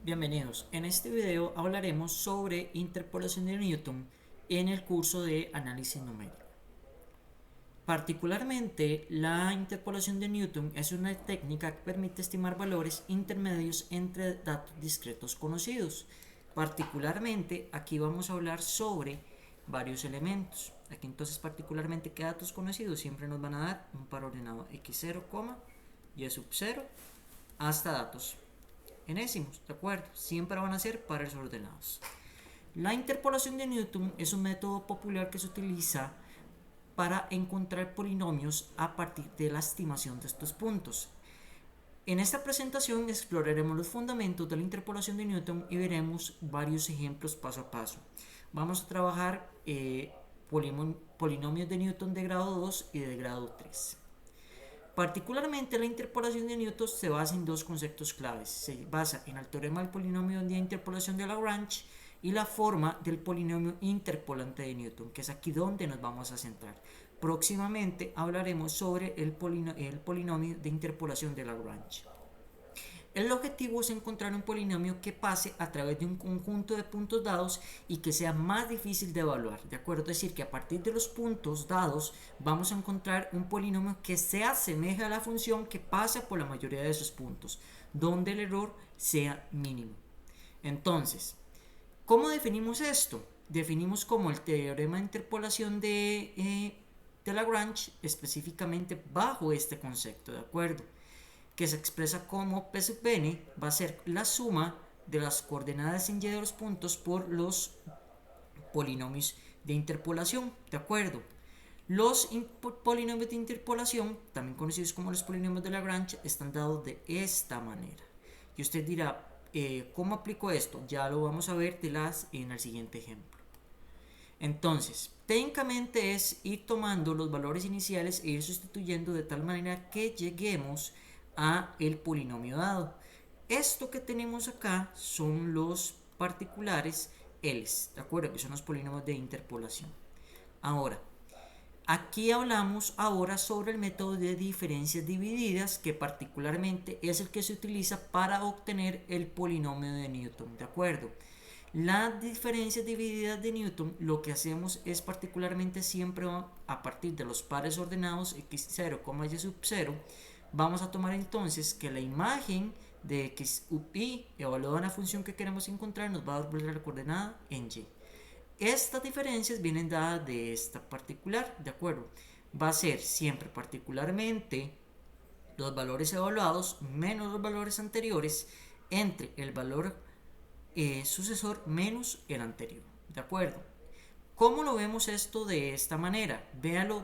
Bienvenidos. En este video hablaremos sobre interpolación de Newton en el curso de análisis numérico. Particularmente, la interpolación de Newton es una técnica que permite estimar valores intermedios entre datos discretos conocidos. Particularmente, aquí vamos a hablar sobre varios elementos. Aquí entonces particularmente qué datos conocidos siempre nos van a dar un par ordenado x0, y sub 0 hasta datos enésimos, ¿de acuerdo? Siempre van a ser pares ordenados. La interpolación de Newton es un método popular que se utiliza para encontrar polinomios a partir de la estimación de estos puntos. En esta presentación exploraremos los fundamentos de la interpolación de Newton y veremos varios ejemplos paso a paso. Vamos a trabajar polinomios de Newton de grado 2 y de grado 3. Particularmente la interpolación de Newton se basa en dos conceptos claves. Se basa en el teorema del polinomio de interpolación de Lagrange y la forma del polinomio interpolante de Newton, que es aquí donde nos vamos a centrar. Próximamente hablaremos sobre el polinomio de interpolación de Lagrange. El objetivo es encontrar un polinomio que pase a través de un conjunto de puntos dados y que sea más difícil de evaluar, ¿de acuerdo? Es decir, que a partir de los puntos dados vamos a encontrar un polinomio que se asemeje a la función que pasa por la mayoría de esos puntos, donde el error sea mínimo. Entonces, ¿cómo definimos esto? Definimos como el teorema de interpolación de Lagrange, específicamente bajo este concepto, ¿de acuerdo? Que se expresa como P sub n va a ser la suma de las coordenadas en y de los puntos por los polinomios de interpolación, ¿de acuerdo? Los polinomios de interpolación, también conocidos como los polinomios de Lagrange, están dados de esta manera. Y usted dirá, ¿cómo aplico esto? Ya lo vamos a ver en el siguiente ejemplo. Entonces, técnicamente es ir tomando los valores iniciales e ir sustituyendo de tal manera que lleguemos a el polinomio dado. Esto que tenemos acá son los particulares L's, ¿de acuerdo? Que son los polinomios de interpolación. Ahora, aquí hablamos ahora sobre el método de diferencias divididas, que particularmente es el que se utiliza para obtener el polinomio de Newton, ¿de acuerdo? Las diferencias divididas de Newton, lo que hacemos es particularmente siempre a partir de los pares ordenados x0, y sub 0, vamos a tomar entonces que la imagen de x sub i evaluada en la función que queremos encontrar nos va a devolver la coordenada en y. Estas diferencias vienen dadas de esta particular, ¿de acuerdo? Va a ser siempre particularmente los valores evaluados menos los valores anteriores entre el valor sucesor menos el anterior, ¿de acuerdo? ¿Cómo lo vemos esto de esta manera? Véalo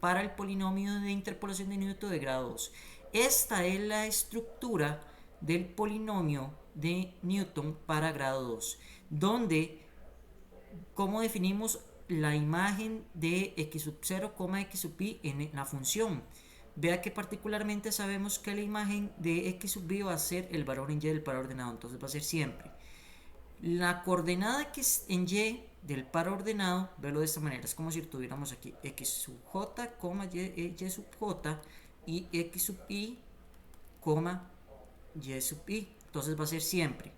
para el polinomio de interpolación de Newton de grado 2. Esta es la estructura del polinomio de Newton para grado 2, donde, ¿cómo definimos la imagen de x sub 0, x sub i en la función? Vea que particularmente sabemos que la imagen de x sub i va a ser el valor en y del par ordenado, entonces va a ser siempre la coordenada que es en y del par ordenado, verlo de esta manera, es como si tuviéramos aquí x sub j, y sub j y x sub i, y sub i, entonces va a ser siempre.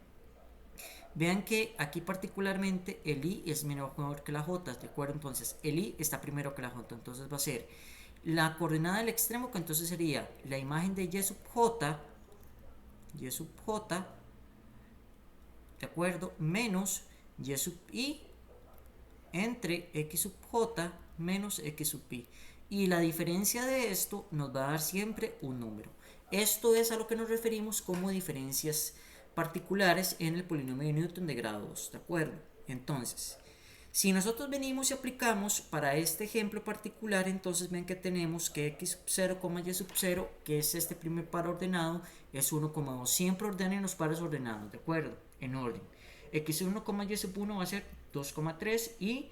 Vean que aquí particularmente el i es menor que la j, ¿de acuerdo? Entonces el i está primero que la j, entonces va a ser la coordenada del extremo, que entonces sería la imagen de y sub j, ¿de acuerdo? Menos y sub i entre x sub j menos x sub i. Y la diferencia de esto nos va a dar siempre un número. Esto es a lo que nos referimos como diferencias particulares en el polinomio de Newton de grado 2, ¿de acuerdo? Entonces, si nosotros venimos y aplicamos para este ejemplo particular, entonces ven que tenemos que x sub 0, y sub 0, que es este primer par ordenado, es 1,2. Siempre ordenen los pares ordenados, ¿de acuerdo? En orden. x1, y sub 1 va a ser 2,3 y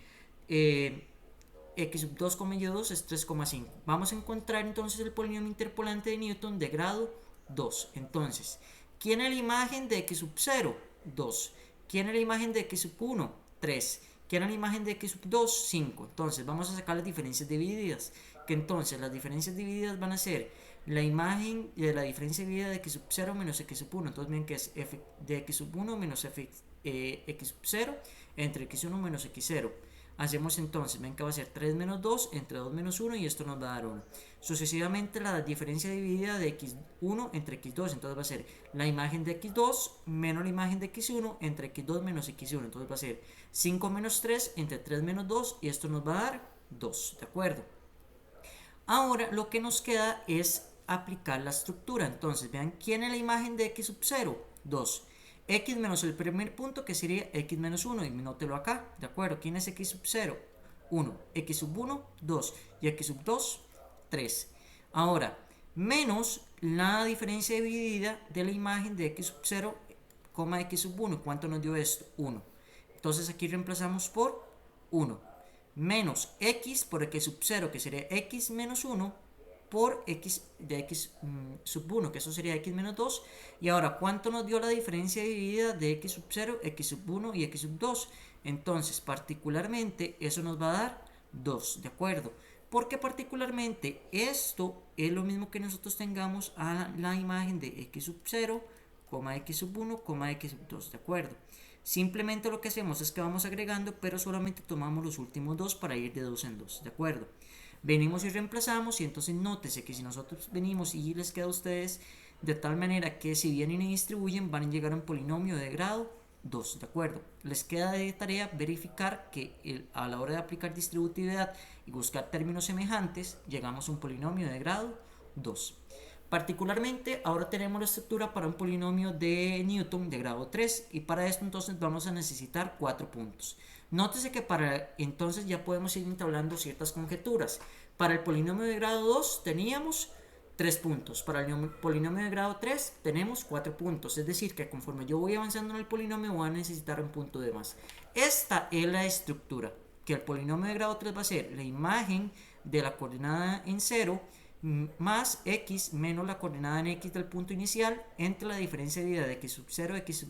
x sub 2, y 2 es 3,5. Vamos a encontrar entonces el polinomio interpolante de Newton de grado 2. Entonces, ¿quién es la imagen de x sub 0? 2. ¿Quién es la imagen de x sub 1? 3. ¿Quién es la imagen de x sub 2? 5. Entonces vamos a sacar las diferencias divididas. Que entonces las diferencias divididas van a ser la imagen de la diferencia de dividida de x sub 0 menos x sub 1. Entonces ven que es f de x sub 1 menos f x sub 0 entre x1 menos x0. Hacemos entonces, ven que va a ser 3 menos 2 entre 2 menos 1 y esto nos va a dar 1. Sucesivamente la diferencia dividida de x1 entre x2, entonces va a ser la imagen de x2 menos la imagen de x1 entre x2 menos x1. Entonces va a ser 5 menos 3 entre 3 menos 2 y esto nos va a dar 2, ¿de acuerdo? Ahora lo que nos queda es aplicar la estructura. Entonces vean, ¿quién es la imagen de x sub 0? 2. X menos el primer punto que sería x menos 1 y nótelo acá, ¿de acuerdo? ¿Quién es x sub 0? 1. X sub 1, 2. Y x sub 2, 3. Ahora, menos la diferencia dividida de la imagen de x sub 0, x sub 1. ¿Cuánto nos dio esto? 1. Entonces aquí reemplazamos por 1. Menos x por x sub 0, que sería x menos 1, por x de x sub 1, que eso sería x menos 2. Y ahora, ¿cuánto nos dio la diferencia dividida de x sub 0, x sub 1 y x sub 2? Entonces, particularmente, eso nos va a dar 2, ¿de acuerdo? Porque particularmente esto es lo mismo que nosotros tengamos a la imagen de x sub 0, x sub 1, x sub 2, ¿de acuerdo? Simplemente lo que hacemos es que vamos agregando, pero solamente tomamos los últimos dos para ir de 2 en 2, ¿de acuerdo? Venimos y reemplazamos, y entonces nótese que si nosotros venimos y les queda a ustedes de tal manera que si vienen y distribuyen van a llegar a un polinomio de grado 2, ¿de acuerdo? Les queda de tarea verificar que a la hora de aplicar distributividad y buscar términos semejantes, llegamos a un polinomio de grado 2. Particularmente, ahora tenemos la estructura para un polinomio de Newton de grado 3 y para esto entonces vamos a necesitar 4 puntos. Nótese que para entonces ya podemos ir entablando ciertas conjeturas. Para el polinomio de grado 2 teníamos 3 puntos. Para el polinomio de grado 3 tenemos 4 puntos. Es decir, que conforme yo voy avanzando en el polinomio voy a necesitar un punto de más. Esta es la estructura, que el polinomio de grado 3 va a ser la imagen de la coordenada en 0 más x menos la coordenada en x del punto inicial entre la diferencia de vida de x sub 0, x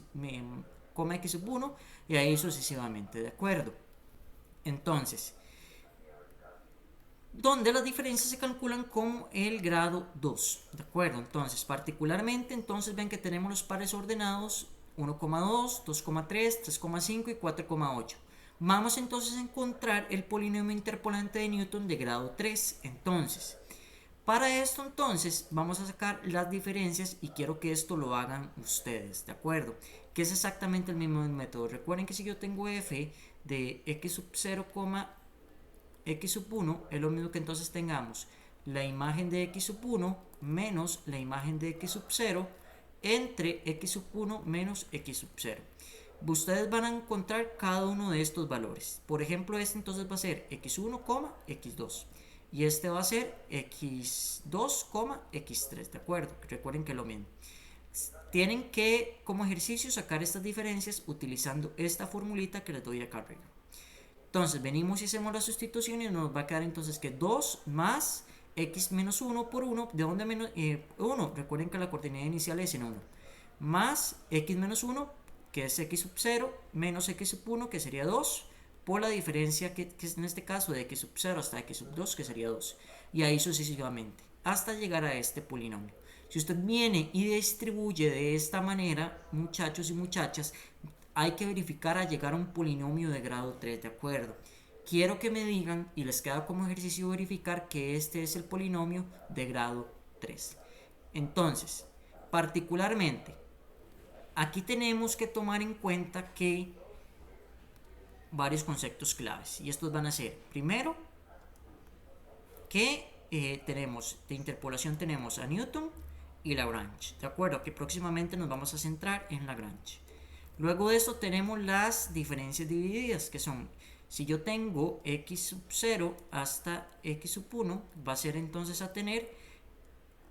sub 1 y ahí sucesivamente, ¿de acuerdo? Entonces, donde las diferencias se calculan con el grado 2, ¿de acuerdo? Entonces, particularmente, entonces ven que tenemos los pares ordenados 1,2, 2,3, 3,5 y 4,8. Vamos entonces a encontrar el polinomio interpolante de Newton de grado 3. Entonces, para esto entonces vamos a sacar las diferencias y quiero que esto lo hagan ustedes, ¿de acuerdo? Que es exactamente el mismo método. Recuerden que si yo tengo f de x sub 0, x sub 1, es lo mismo que entonces tengamos la imagen de x sub 1 menos la imagen de x sub 0 entre x sub 1 menos x sub 0. Ustedes van a encontrar cada uno de estos valores. Por ejemplo, este entonces va a ser x1, x2. Y este va a ser x2, x3, ¿de acuerdo? Recuerden que es lo mismo. Tienen que, como ejercicio, sacar estas diferencias utilizando esta formulita que les doy acá arriba. Entonces, venimos y hacemos la sustitución y nos va a quedar entonces que 2 más x menos 1 por 1, ¿de dónde menos 1? Recuerden que la coordenada inicial es en 1. Más x menos 1, que es x sub 0, menos x sub 1, que sería 2, por la diferencia que es en este caso de x sub 0 hasta x sub 2, que sería 2. Y ahí sucesivamente, hasta llegar a este polinomio. Si usted viene y distribuye de esta manera, muchachos y muchachas, hay que verificar a llegar a un polinomio de grado 3, ¿de acuerdo? Quiero que me digan, y les queda como ejercicio verificar que este es el polinomio de grado 3. Entonces, particularmente, aquí tenemos que tomar en cuenta que varios conceptos claves, y estos van a ser, primero, que tenemos de interpolación tenemos a Newton y Lagrange, ¿de acuerdo? Que próximamente nos vamos a centrar en Lagrange. Luego de esto tenemos las diferencias divididas, que son, si yo tengo x sub 0 hasta x sub 1, va a ser entonces a tener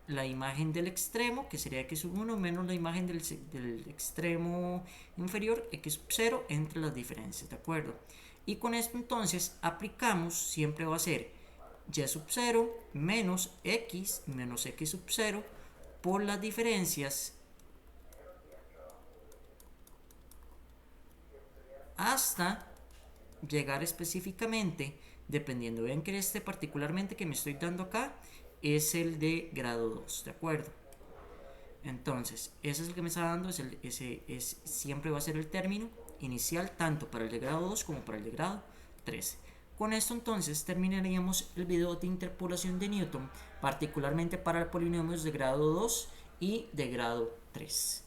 la imagen del extremo, que sería x sub 1, menos la imagen del extremo inferior, x sub 0, entre las diferencias, ¿de acuerdo? Y con esto entonces aplicamos, siempre va a ser y sub 0 menos x sub 0 por las diferencias hasta llegar específicamente, dependiendo, vean que particularmente que me estoy dando acá, es el de grado 2, ¿de acuerdo? Entonces, ese es el que me está dando, siempre va a ser el término inicial tanto para el de grado 2 como para el de grado 3. Con esto entonces terminaríamos el video de interpolación de Newton, particularmente para polinomios de grado 2 y de grado 3.